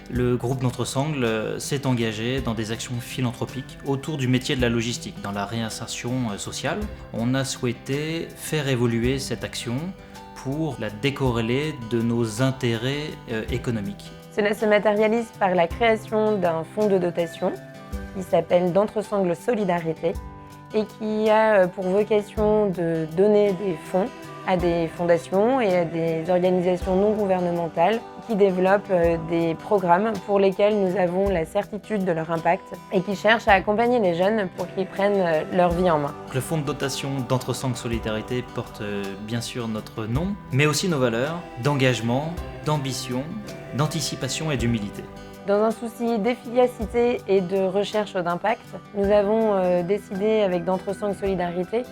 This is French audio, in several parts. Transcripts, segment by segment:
le groupe d'Entresangles s'est engagé dans des actions philanthropiques autour du métier de la logistique, dans la réinsertion sociale. On a souhaité faire évoluer cette action pour la décorréler de nos intérêts économiques. Cela se matérialise par la création d'un fonds de dotation qui s'appelle d'Entresangles Solidarité et qui a pour vocation de donner des fonds à des fondations et à des organisations non gouvernementales qui développent des programmes pour lesquels nous avons la certitude de leur impact et qui cherchent à accompagner les jeunes pour qu'ils prennent leur vie en main. Le fonds de dotation d'Entresangles Solidarité porte bien sûr notre nom, mais aussi nos valeurs d'engagement, d'ambition, d'anticipation et d'humilité. Dans un souci d'efficacité et de recherche d'impact, nous avons décidé avec d'Entresangles Solidarité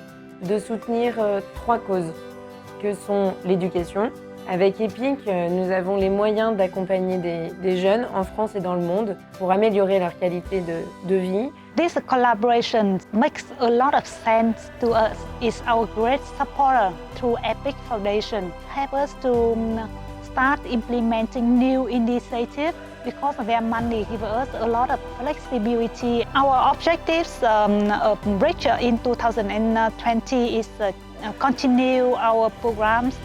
de soutenir 3 causes, que sont l'éducation. Avec EPIC, nous avons les moyens d'accompagner des jeunes en France et dans le monde pour améliorer leur qualité de vie. This collaboration makes a lot of sense to us. It's our great supporter through EPIC Foundation. Help us to start implementing new initiatives because their money gives us a lot of flexibility. Our objectives reach in 2020 is continue our programs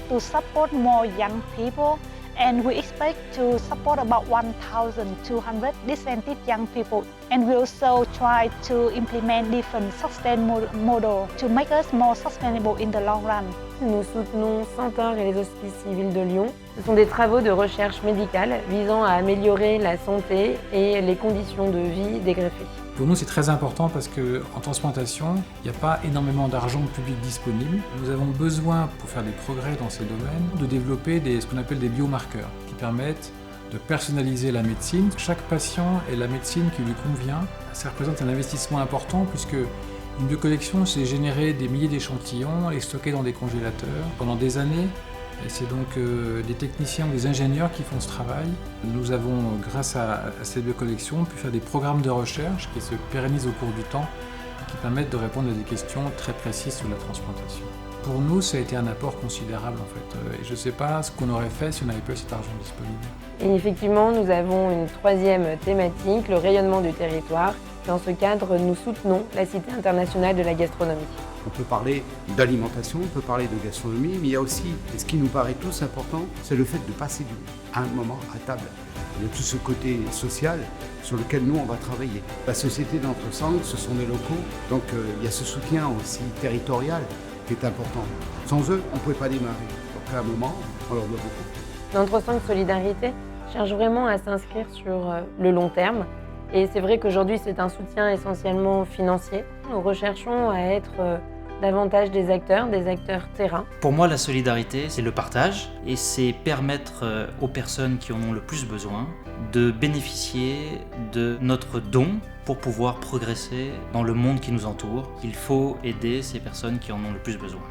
to support more young people, and we expect to support about 1,200 disadvantaged young people. And we also try to implement different sustainable models to make us more sustainable in the long run. Nous soutenons Centaure et les Hospices Civils de Lyon. Ce sont des travaux de recherche médicale visant à améliorer la santé et les conditions de vie des greffés. Pour nous, c'est très important parce qu'en transplantation, il n'y a pas énormément d'argent public disponible. Nous avons besoin, pour faire des progrès dans ces domaines, de développer ce qu'on appelle des biomarqueurs qui permettent de personnaliser la médecine. Chaque patient et la médecine qui lui convient, ça représente un investissement important puisque une biocollection, c'est générer des milliers d'échantillons et stocker dans des congélateurs pendant des années. Et c'est donc des techniciens ou des ingénieurs qui font ce travail. Nous avons, grâce à cette biocollection, pu faire des programmes de recherche qui se pérennisent au cours du temps et qui permettent de répondre à des questions très précises sur la transplantation. Pour nous, ça a été un apport considérable en fait. Et je ne sais pas ce qu'on aurait fait si on n'avait pas eu cet argent disponible. Et effectivement, nous avons une 3e thématique, le rayonnement du territoire. Dans ce cadre, nous soutenons la Cité internationale de la gastronomie. On peut parler d'alimentation, on peut parler de gastronomie, mais il y a aussi, et ce qui nous paraît tous important, c'est le fait de passer un moment à table. Il y a tout ce côté social sur lequel nous, on va travailler. La société d'Entresangles, ce sont des locaux, donc il y a ce soutien aussi territorial qui est important. Sans eux, on ne pouvait pas démarrer. Donc à un moment, on leur doit beaucoup. D'Entresangles Solidarité cherche vraiment à s'inscrire sur le long terme. Et c'est vrai qu'aujourd'hui, c'est un soutien essentiellement financier. Nous recherchons à être davantage des acteurs terrain. Pour moi, la solidarité, c'est le partage et c'est permettre aux personnes qui en ont le plus besoin de bénéficier de notre don pour pouvoir progresser dans le monde qui nous entoure. Il faut aider ces personnes qui en ont le plus besoin.